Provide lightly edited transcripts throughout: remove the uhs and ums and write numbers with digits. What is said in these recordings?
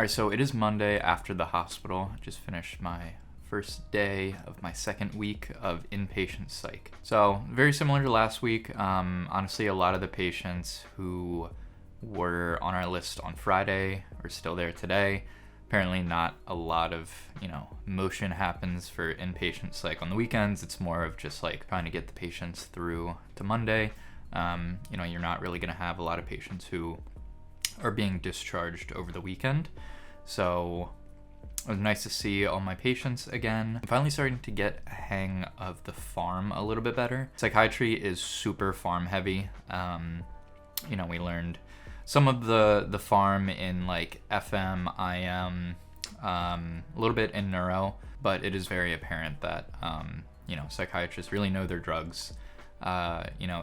Alright, so it is Monday after the hospital. I just finished my first day of my second week of inpatient psych. So very similar to last week. Honestly, a lot of the patients who were on our list on Friday are still there today. Apparently not a lot of, motion happens for inpatient psych on the weekends. It's more of just like trying to get the patients through to Monday. You're not really going to have a lot of patients who are being discharged over the weekend. So it was nice to see all my patients again. I'm finally starting to get a hang of the farm a little bit better. Psychiatry is super farm heavy. We learned some of the farm in like FM, IM, a little bit in neuro, but it is very apparent that, psychiatrists really know their drugs.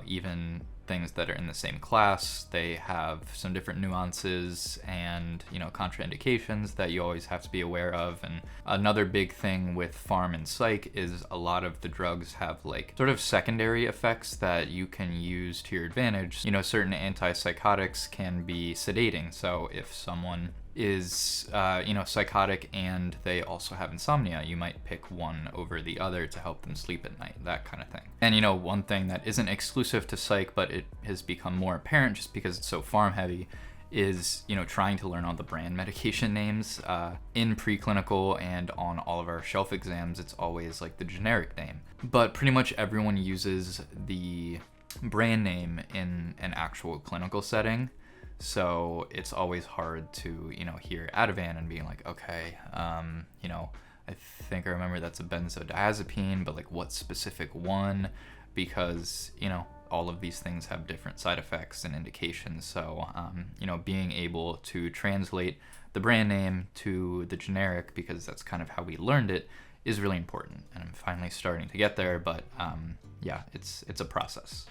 Even things that are in the same class, they have some different nuances and, contraindications that you always have to be aware of. And another big thing with pharm and psych is a lot of the drugs have like sort of secondary effects that you can use to your advantage. Certain antipsychotics can be sedating. So if someone is psychotic and they also have insomnia, you might pick one over the other to help them sleep at night, that kind of thing. And one thing that isn't exclusive to psych, but it has become more apparent just because it's so farm heavy, is trying to learn all the brand medication names. In preclinical and on all of our shelf exams, it's always like the generic name, but pretty much everyone uses the brand name in an actual clinical setting. So it's always hard to, hear Ativan and being like, okay, I think I remember that's a benzodiazepine, but like what specific one? Because, all of these things have different side effects and indications. So, being able to translate the brand name to the generic, because that's kind of how we learned it, is really important. And I'm finally starting to get there, but it's a process.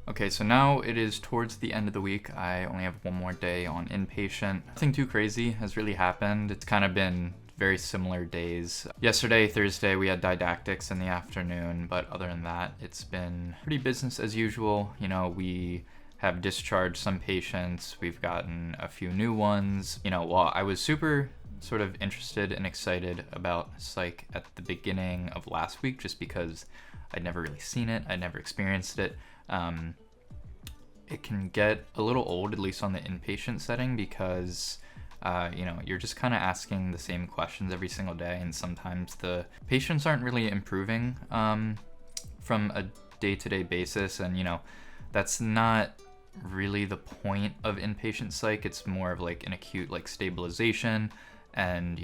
Okay, so now it is towards the end of the week. I only have one more day on inpatient. Nothing too crazy has really happened. It's kind of been very similar days. Yesterday, Thursday, we had didactics in the afternoon, but other than that, it's been pretty business as usual. We have discharged some patients. We've gotten a few new ones. While I was super sort of interested and excited about psych at the beginning of last week, just because I'd never really seen it, I'd never experienced it. It can get a little old, at least on the inpatient setting, because you're just kind of asking the same questions every single day, and sometimes the patients aren't really improving from a day-to-day basis, and that's not really the point of inpatient psych. It's more of like an acute like stabilization. And,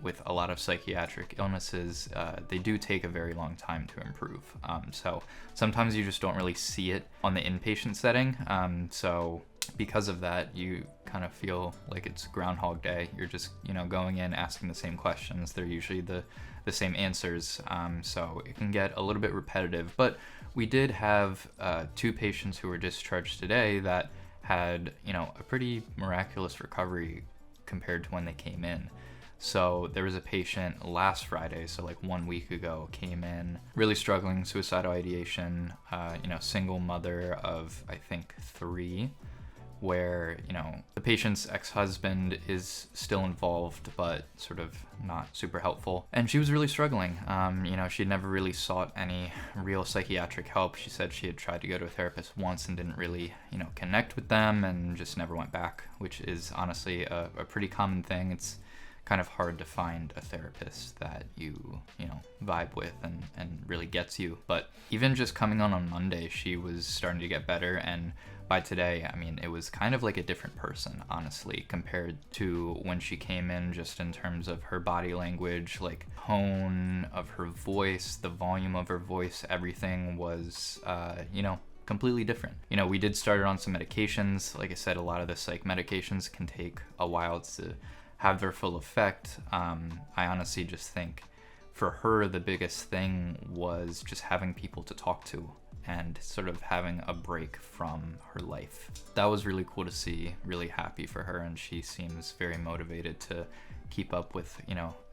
with a lot of psychiatric illnesses, they do take a very long time to improve. So sometimes you just don't really see it on the inpatient setting. So because of that, you kind of feel like it's Groundhog Day. You're just, going in, asking the same questions. They're usually the same answers. So it can get a little bit repetitive. But we did have 2 patients who were discharged today that had, a pretty miraculous recovery compared to when they came in. So there was a patient last Friday, so like 1 week ago, came in really struggling, suicidal ideation, single mother of I think 3, where the patient's ex-husband is still involved but sort of not super helpful, and she was really struggling. She'd never really sought any real psychiatric help. She said she had tried to go to a therapist once and didn't really connect with them, and just never went back, which is honestly a pretty common thing. It's kind of hard to find a therapist that you vibe with and really gets you. But even just coming on Monday, she was starting to get better, and by today, it was kind of like a different person, honestly, compared to when she came in, just in terms of her body language, like tone of her voice, the volume of her voice, everything was, completely different. We did start her on some medications. Like I said, a lot of the psych medications can take a while to have their full effect. I honestly just think for her, the biggest thing was just having people to talk to and sort of having a break from her life. That was really cool to see, really happy for her, and she seems very motivated to keep up with,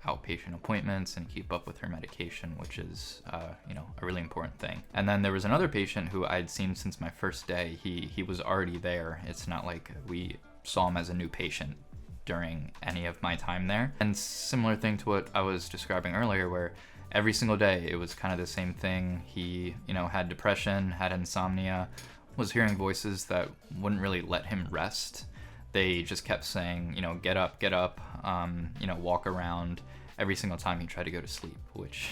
outpatient appointments and keep up with her medication, which is, a really important thing. And then there was another patient who I'd seen since my first day. He was already there. It's not like we saw him as a new patient during any of my time there. And similar thing to what I was describing earlier, where every single day it was kind of the same thing. He, had depression, had insomnia, was hearing voices that wouldn't really let him rest. They just kept saying, get up, walk around every single time he tried to go to sleep, which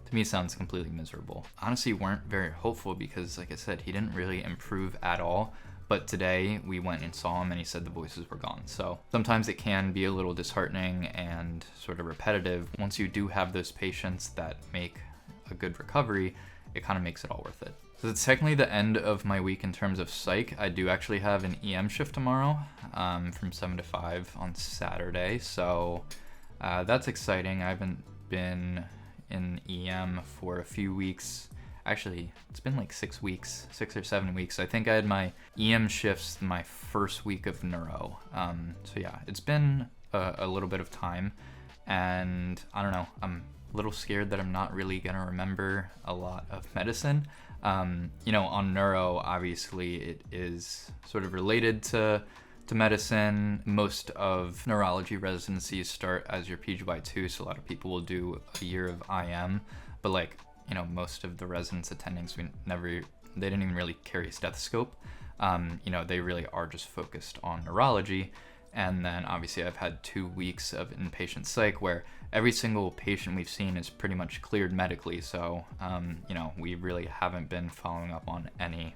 to me sounds completely miserable. Honestly, weren't very hopeful because, like I said, he didn't really improve at all. But today we went and saw him and he said the voices were gone. So sometimes it can be a little disheartening and sort of repetitive. Once you do have those patients that make a good recovery, it kind of makes it all worth it. So it's technically the end of my week in terms of psych. I do actually have an EM shift tomorrow from 7 to 5 on Saturday. So that's exciting. I haven't been in EM for a few weeks. Actually, it's been like 6 or 7 weeks. I think I had my EM shifts my first week of neuro. So yeah, it's been a little bit of time, and I don't know, I'm a little scared that I'm not really gonna remember a lot of medicine. On neuro, obviously it is sort of related to medicine. Most of neurology residencies start as your PGY2, so a lot of people will do a year of IM, but most of the residents attendings, they didn't even really carry a stethoscope. They really are just focused on neurology. And then obviously I've had 2 weeks of inpatient psych where every single patient we've seen is pretty much cleared medically. So, we really haven't been following up on any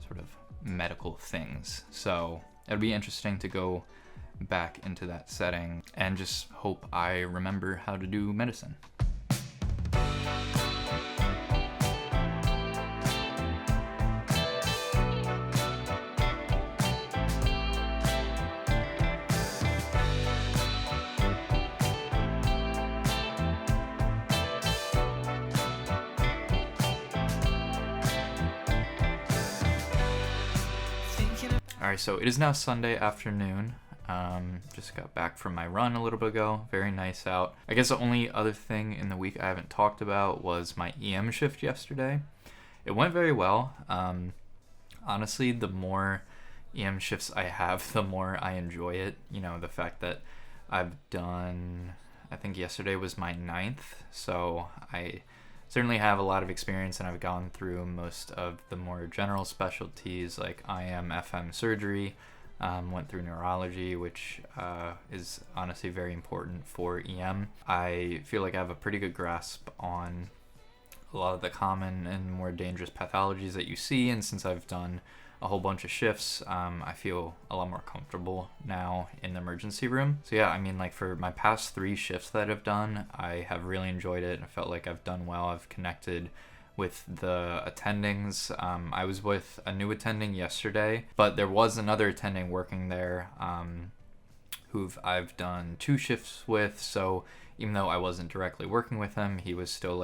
sort of medical things. So it'll be interesting to go back into that setting and just hope I remember how to do medicine. Alright, so it is now Sunday afternoon. Just got back from my run a little bit ago. Very nice out. I guess the only other thing in the week I haven't talked about was my EM shift yesterday. It went very well. Honestly, the more EM shifts I have, the more I enjoy it. The fact that I've done, I think yesterday was my 9th, so I certainly have a lot of experience, and I've gone through most of the more general specialties like IM, FM surgery, went through neurology, which is honestly very important for EM. I feel like I have a pretty good grasp on a lot of the common and more dangerous pathologies that you see, and since I've done a whole bunch of shifts, I feel a lot more comfortable now in the emergency room. So yeah, for my past 3 shifts that I've done, I have really enjoyed it. I felt like I've done well. I've connected with the attendings. I was with a new attending yesterday, but there was another attending working there who I've done 2 shifts with. So even though I wasn't directly working with him, he was still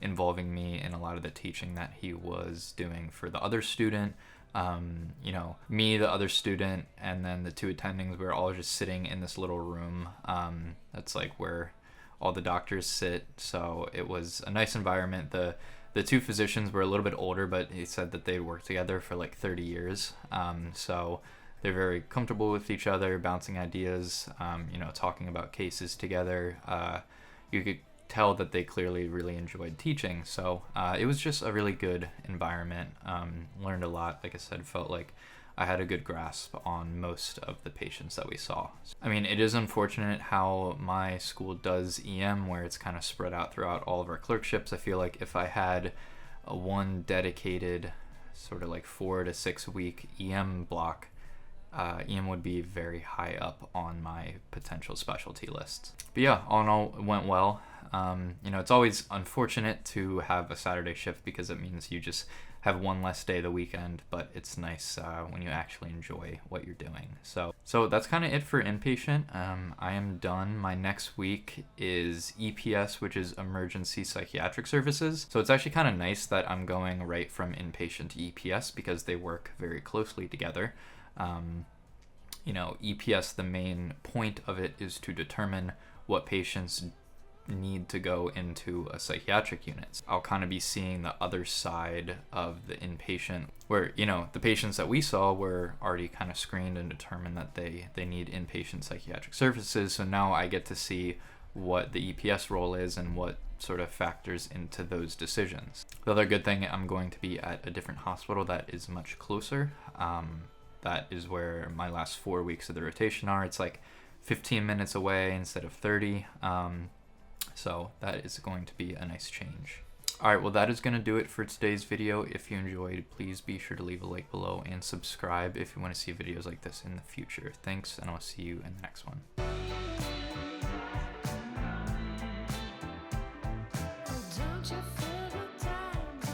involving me in a lot of the teaching that he was doing for the other student. Me, the other student, and then the 2 attendings, we were all just sitting in this little room. That's where all the doctors sit. So it was a nice environment. The 2 physicians were a little bit older, but he said that they'd worked together for 30 years. So they're very comfortable with each other, bouncing ideas, talking about cases together. You could tell that they clearly really enjoyed teaching. So it was just a really good environment. Learned a lot. Like I said, felt like I had a good grasp on most of the patients that we saw. It is unfortunate how my school does EM, where it's kind of spread out throughout all of our clerkships. I feel like if I had one dedicated sort of 4 to 6 week EM block, EM would be very high up on my potential specialty list. But yeah, all in all, it went well. It's always unfortunate to have a Saturday shift because it means you just have one less day the weekend, but it's nice when you actually enjoy what you're doing. So that's kind of it for inpatient. I am done. My next week is EPS, which is Emergency Psychiatric Services. So it's actually kind of nice that I'm going right from inpatient to EPS because they work very closely together. EPS, the main point of it is to determine what patients need to go into a psychiatric unit. I'll kind of be seeing the other side of the inpatient where, the patients that we saw were already kind of screened and determined that they need inpatient psychiatric services. So now I get to see what the EPS role is and what sort of factors into those decisions. The other good thing, I'm going to be at a different hospital that is much closer. That is where my last 4 weeks of the rotation are. It's like 15 minutes away instead of 30. So that is going to be a nice change. Alright, well that is going to do it for today's video. If you enjoyed, please be sure to leave a like below and subscribe if you want to see videos like this in the future. Thanks, and I'll see you in the next one.